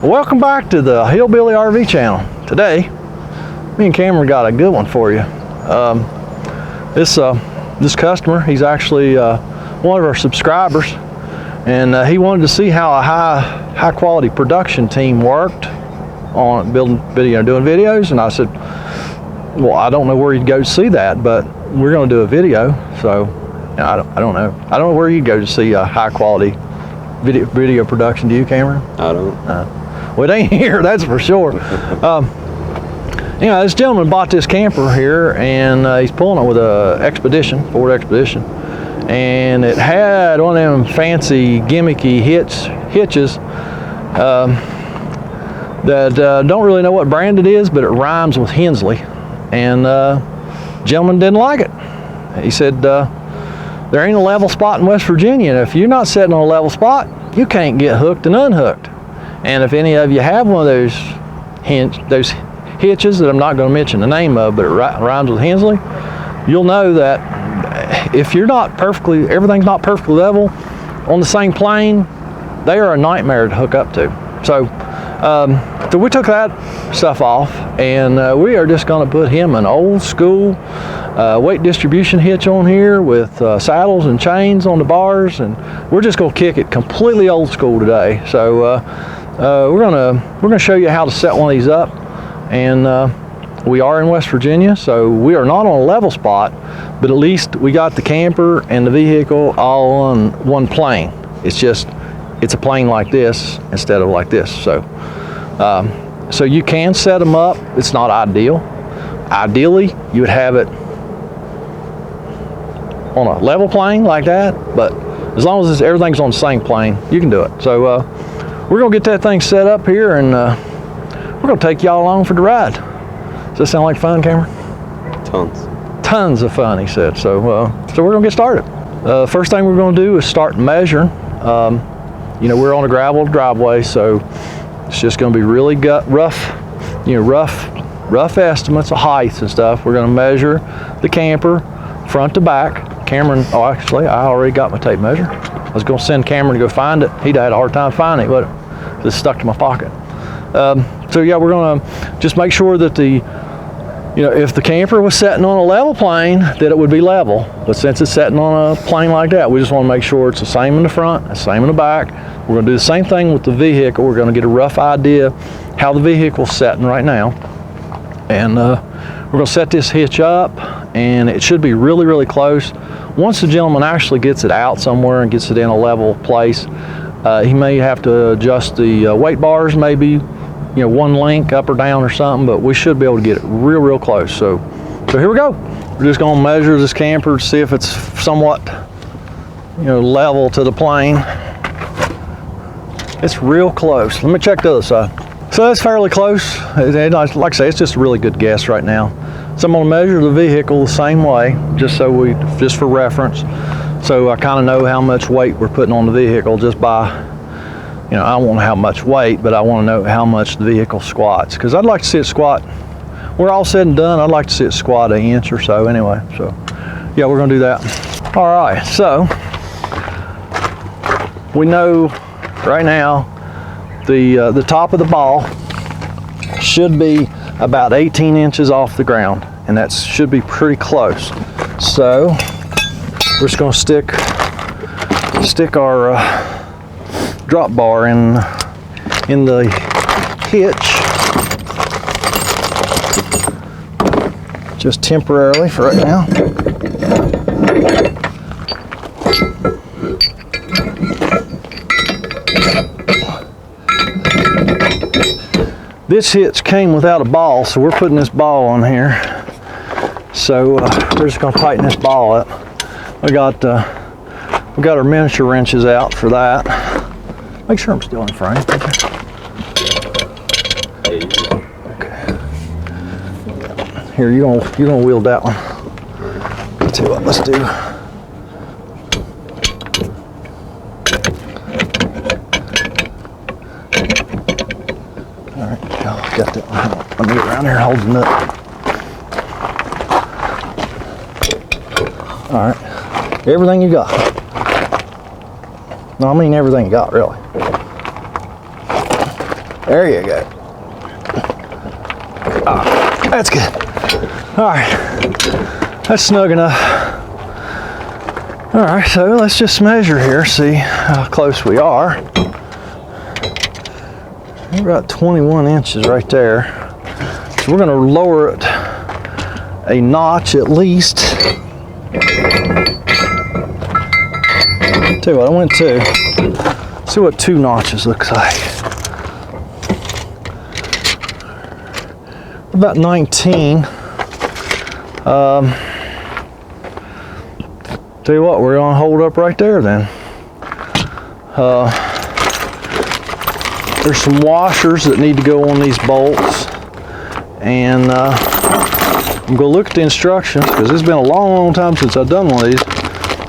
Welcome back to the Hillbilly RV channel. Today, me and Cameron got a good one for you. This customer, he's actually one of our subscribers, and he wanted to see how a high quality production team worked on doing videos. And I said, well, I don't know where you'd go to see that, but we're going to do a video. So I don't know where you'd go to see a high quality video production. Do you, Cameron? I don't. Well, it ain't here, that's for sure. This gentleman bought this camper here, and he's pulling it with a Ford Expedition, and it had one of them fancy gimmicky hitches that don't really know what brand it is, but it rhymes with Hensley, and gentleman didn't like it. He said there ain't a level spot in West Virginia, and if you're not sitting on a level spot, you can't get hooked and unhooked. And if any of you have one of those hitches that I'm not going to mention the name of, but it rhymes with Hensley, you'll know that if everything's not perfectly level on the same plane, they are a nightmare to hook up to. So we took that stuff off, and we are just going to put him an old school weight distribution hitch on here with saddles and chains on the bars, and we're just going to kick it completely old school today. So we're gonna show you how to set one of these up, and we are in West Virginia, so we are not on a level spot, but at least we got the camper and the vehicle all on one plane. It's a plane like this instead of like this. So you can set them up. It's not ideal. Ideally, you would have it on a level plane like that, but as long as everything's on the same plane, you can do it. So we're gonna get that thing set up here, and we're gonna take y'all along for the ride. Does that sound like fun, Cameron? Tons of fun, he said. So we're gonna get started. First thing we're gonna do is start measuring. We're on a gravel driveway, so it's just gonna be really rough estimates of heights and stuff. We're gonna measure the camper front to back. Cameron, actually, I already got my tape measure. I was gonna send Cameron to go find it. He'd had a hard time finding it, but it's stuck to my pocket. We're gonna just make sure that if the camper was sitting on a level plane, that it would be level. But since it's sitting on a plane like that, we just want to make sure it's the same in the front, the same in the back. We're gonna do the same thing with the vehicle. We're gonna get a rough idea how the vehicle's sitting right now, and we're gonna set this hitch up, and it should be really, really close. Once the gentleman actually gets it out somewhere and gets it in a level place, he may have to adjust the weight bars, maybe one link up or down or something, but we should be able to get it real, real close. So here we go. We're just gonna measure this camper to see if it's somewhat level to the plane. It's real close. Let me check the other side. So that's fairly close. Like I say, it's just a really good guess right now. So I'm gonna measure the vehicle the same way, just for reference. So I kind of know how much weight we're putting on the vehicle just by, I don't want to have much weight, but I want to know how much the vehicle squats. Because I'd like to see it squat, we're all said and done, I'd like to see it squat an inch or so anyway. So yeah, we're gonna do that. All right, so we know right now the top of the ball should be about 18 inches off the ground, and that should be pretty close. So we're just going to stick our drop bar in the hitch, just temporarily for right now. This hitch came without a ball, so we're putting this ball on here. So we're just going to tighten this ball up. We got our miniature wrenches out for that. Make sure I'm still in frame. Okay. Here, you're gonna wield that one. Let's see what let's do. All right, got that one. Let me get around here and hold the nut. All right. Everything you got. No, I mean everything you got, really. There you go. Oh, that's good. All right, that's snug enough. All right, so let's just measure here, see how close we are. We're about 21 inches right there. So we're gonna lower it a notch at least. Tell you what, I went to see what 2 notches looks like. About 19. Tell you what, we're gonna hold up right there then. There's some washers that need to go on these bolts, and I'm gonna look at the instructions because it's been a long time since I've done one of these.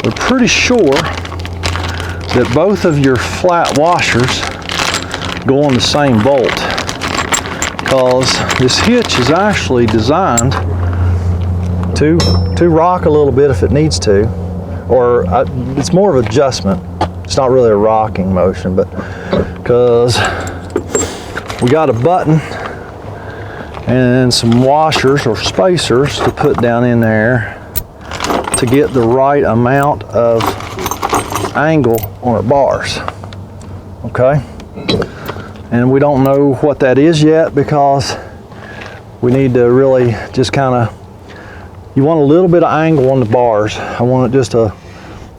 We're pretty sure that both of your flat washers go on the same bolt, because this hitch is actually designed to rock a little bit if it needs to, or it's more of adjustment. It's not really a rocking motion, but because we got a button and some washers or spacers to put down in there to get the right amount of angle on our bars. Okay, and we don't know what that is yet because we need to really just kind of, you want a little bit of angle on the bars. I want it just a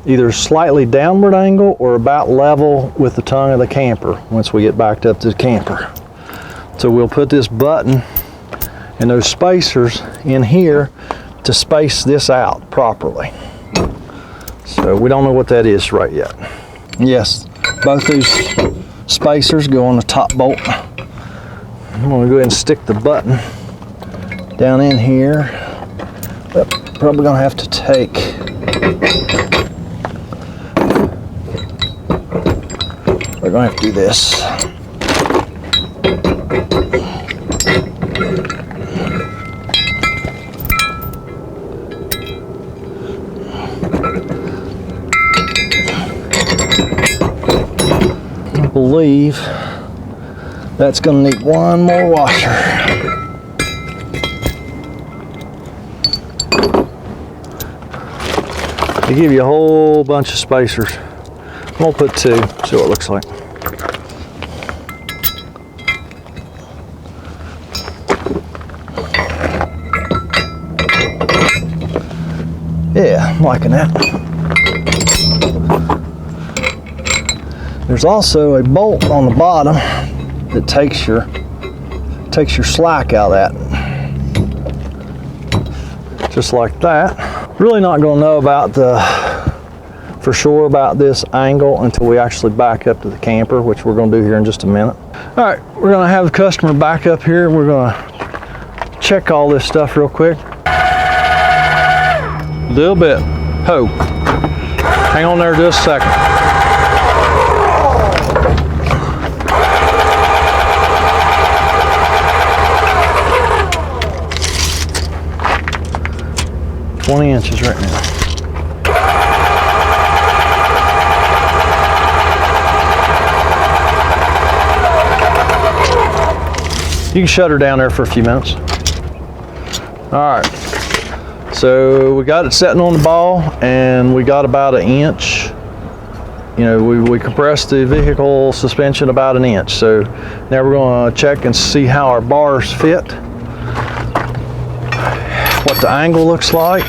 either slightly downward angle or about level with the tongue of the camper once we get backed up to the camper. So we'll put this button and those spacers in here to space this out properly. So we don't know what that is right yet. Yes, both these spacers go on the top bolt. I'm going to go ahead and stick the button down in here. But probably going to have to take we're going to have to do this. I believe that's going to need one more washer. They give you a whole bunch of spacers. I'm going to put 2, see what it looks like. Yeah, I'm liking that. There's also a bolt on the bottom that takes your slack out of that. Just like that. Really not going to know about for sure about this angle until we actually back up to the camper, which we're going to do here in just a minute. All right, we're going to have the customer back up here. We're going to check all this stuff real quick. A little bit. Ho. Hang on there just a second. $20 inches right now. You can shut her down there for a few minutes. All right. So we got it setting on the ball, and we got about 1 inch. You know, we compressed the vehicle suspension about 1 inch. So now we're going to check and see how our bars fit, what the angle looks like.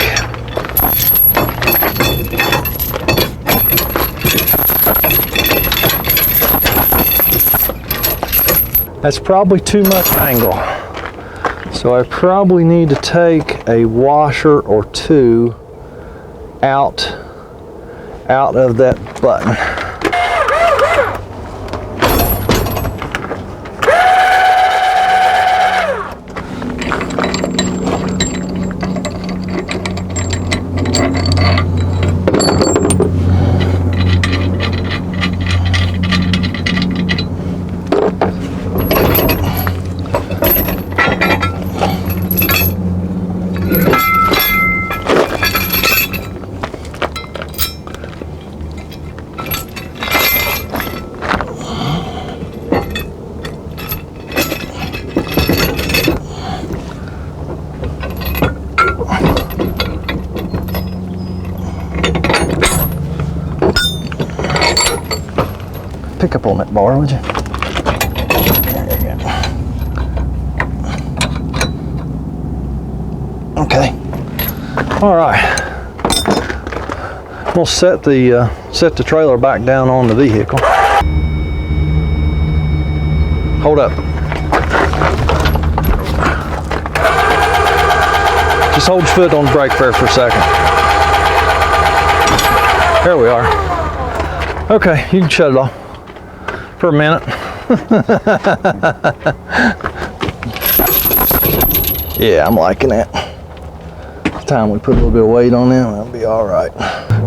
That's probably too much angle. So I probably need to take a washer or 2 out of that button. up on that bar, would you? There you go. Okay. All right. We'll set the trailer back down on the vehicle. Hold up. Just hold your foot on the brake there for a second. There we are. Okay, you can shut it off for a minute. Yeah, I'm liking that. It's time we put a little bit of weight on them, that'll be all right.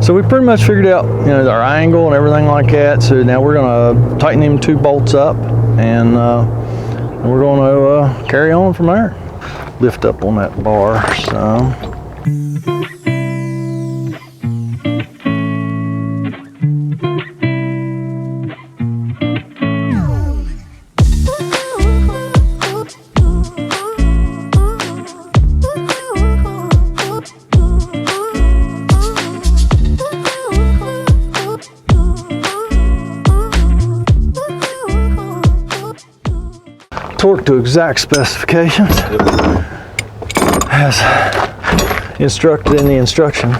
So we pretty much figured out, our angle and everything like that. So now we're gonna tighten them 2 bolts up, and we're gonna carry on from there. Lift up on that bar some. Torque to exact specifications as instructed in the instruction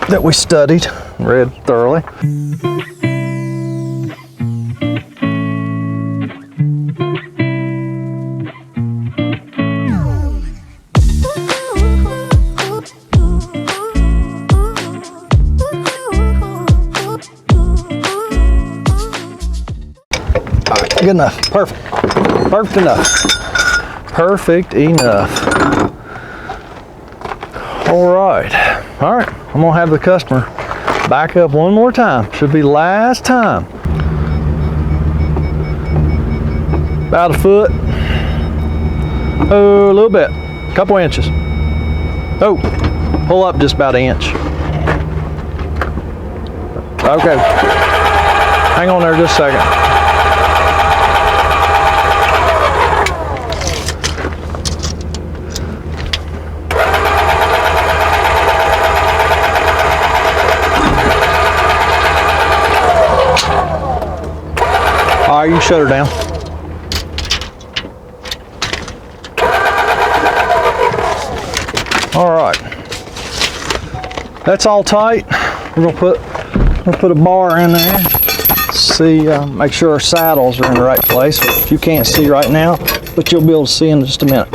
that we studied, read thoroughly. Good enough. Perfect. Perfect enough. Perfect enough. All right. All right. I'm gonna have the customer back up one more time. Should be last time. About a foot. Oh, a little bit. A couple inches. Oh, pull up just about an inch. Okay. Hang on there just a second. All right, you can shut her down. All right, that's all tight. We're gonna put a bar in there. See, make sure our saddles are in the right place. You can't see right now, but you'll be able to see in just a minute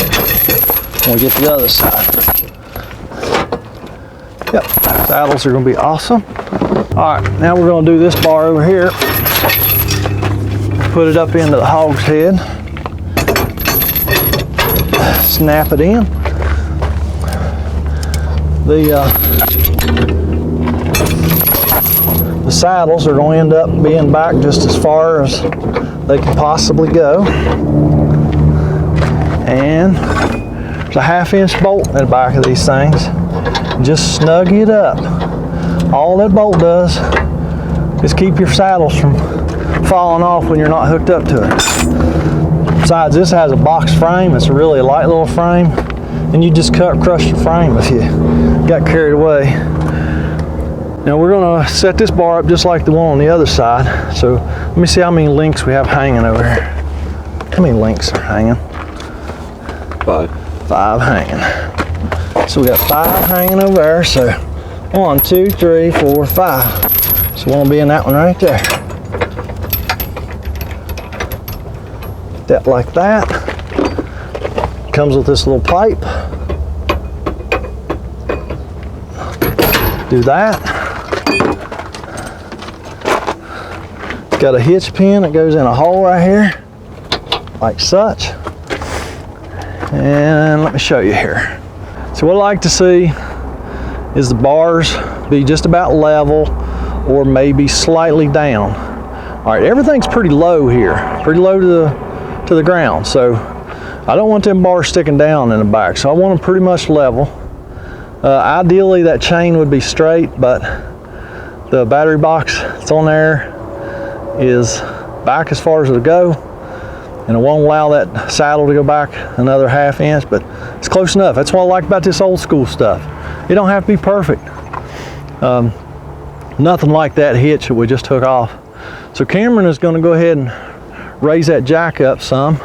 when we get to the other side. Yep, saddles are gonna be awesome. All right, now we're gonna do this bar over here. Put it up into the hog's head. Snap it in. The saddles are going to end up being back just as far as they can possibly go. And there's a 1/2 inch bolt in the back of these things. Just snug it up. All that bolt does is keep your saddles from falling off when you're not hooked up to it. Besides, this has a box frame. It's a really light little frame, and you just crush your frame if you got carried away. Now we're gonna set this bar up just like the one on the other side. So let me see how many links we have hanging over here. How many links are hanging? 5. 5 hanging. So we got 5 hanging over there. So 1, 2, 3, 4, 5. So we'll be in that one right there. That like that. Comes with this little pipe. Do that. It's got a hitch pin that goes in a hole right here, like such. And let me show you here. So what I like to see is the bars be just about level or maybe slightly down. All right, everything's pretty low here, pretty low to the ground. So I don't want them bars sticking down in the back. So I want them pretty much level. Ideally that chain would be straight, but the battery box that's on there is back as far as it'll go, and it won't allow that saddle to go back another 1/2 inch, but it's close enough. That's what I like about this old school stuff. It don't have to be perfect. Nothing like that hitch that we just took off. So Cameron is going to go ahead and raise that jack up some.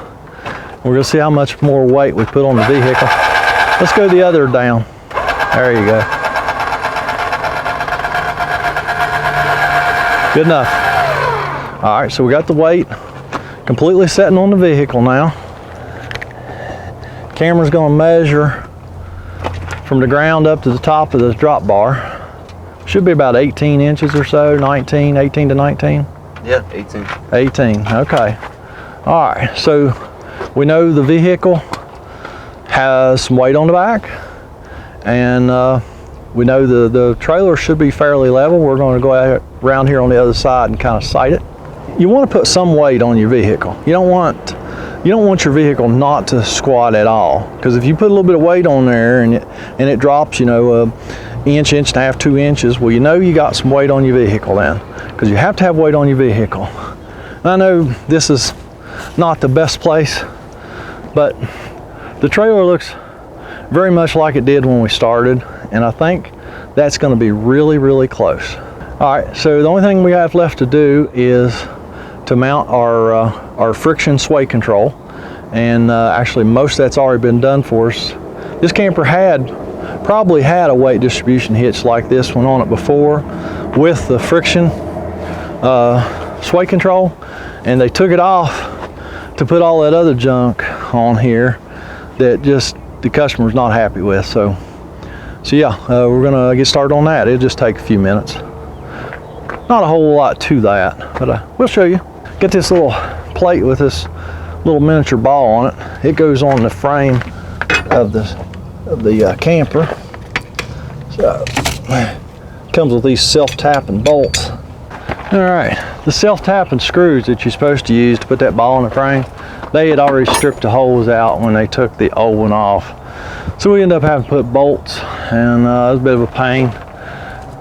We're going to see how much more weight we put on the vehicle. Let's go the other down. There you go. Good enough. All right, so we got the weight completely setting on the vehicle now. Cameron's going to measure from the ground up to the top of the drop bar. Should be about 18 inches or so, 18 to 19. Yeah, 18. 18, okay. All right, so we know the vehicle has some weight on the back, and we know the trailer should be fairly level. We're going to go around here on the other side and kind of sight it. You want to put some weight on your vehicle. You don't want your vehicle not to squat at all, because if you put a little bit of weight on there and it drops, you know, inch and a half, 2 inches, well, you know you got some weight on your vehicle then, because you have to have weight on your vehicle. And I know this is not the best place, but the trailer looks very much like it did when we started, and I think that's going to be really, really close. All right, so the only thing we have left to do is to mount our friction sway control, and actually most of that's already been done for us. This camper probably had a weight distribution hitch like this one on it before with the friction sway control, and they took it off to put all that other junk on here that just the customer's not happy with. So yeah, we're gonna get started on that. It'll just take a few minutes. Not a whole lot to that, but we'll show you. Get this little plate with this little miniature ball on it. It goes on the frame of the camper. So comes with these self-tapping bolts. All right, the self-tapping screws that you're supposed to use to put that ball in the frame, they had already stripped the holes out when they took the old one off. So we ended up having to put bolts, and it was a bit of a pain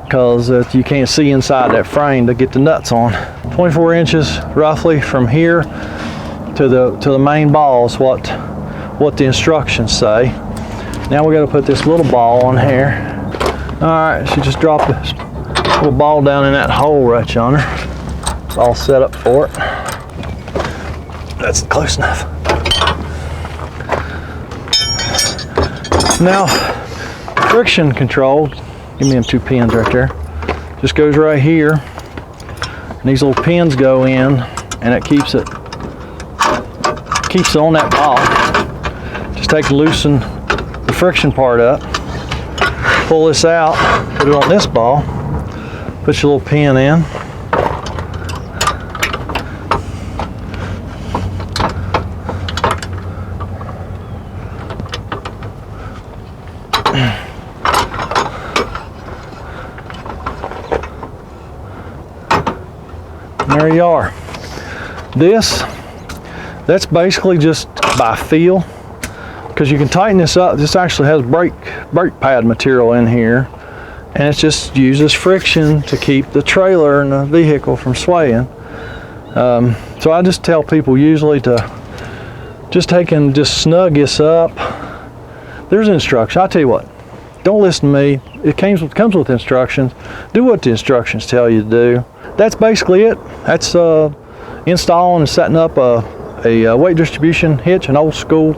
because you can't see inside that frame to get the nuts on. 24 inches roughly from here to the main ball is what the instructions say. Now we got to put this little ball on here. All right, so just drop this little ball down in that hole right yonder. It's all set up for it. That's close enough. Now, friction control, give me them 2 pins right there, just goes right here, and these little pins go in, and it keeps it on that ball. Just take and loosen the friction part up, pull this out, put it on this ball, put your little pin in, there you are. That's basically just by feel, because you can tighten this up. This actually has brake pad material in here, and it just uses friction to keep the trailer and the vehicle from swaying. So I just tell people usually to just take and just snug this up. There's instruction. I'll tell you what, don't listen to me. It comes with instructions. Do what the instructions tell you to do. That's basically it. That's installing and setting up a weight distribution hitch, an old school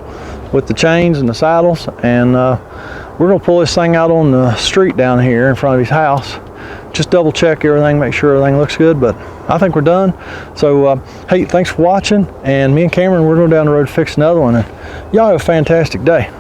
with the chains and the saddles, and we're going to pull this thing out on the street down here in front of his house. Just double check everything, make sure everything looks good, but I think we're done. So hey, thanks for watching, and me and Cameron, we're going down the road to fix another one, and y'all have a fantastic day.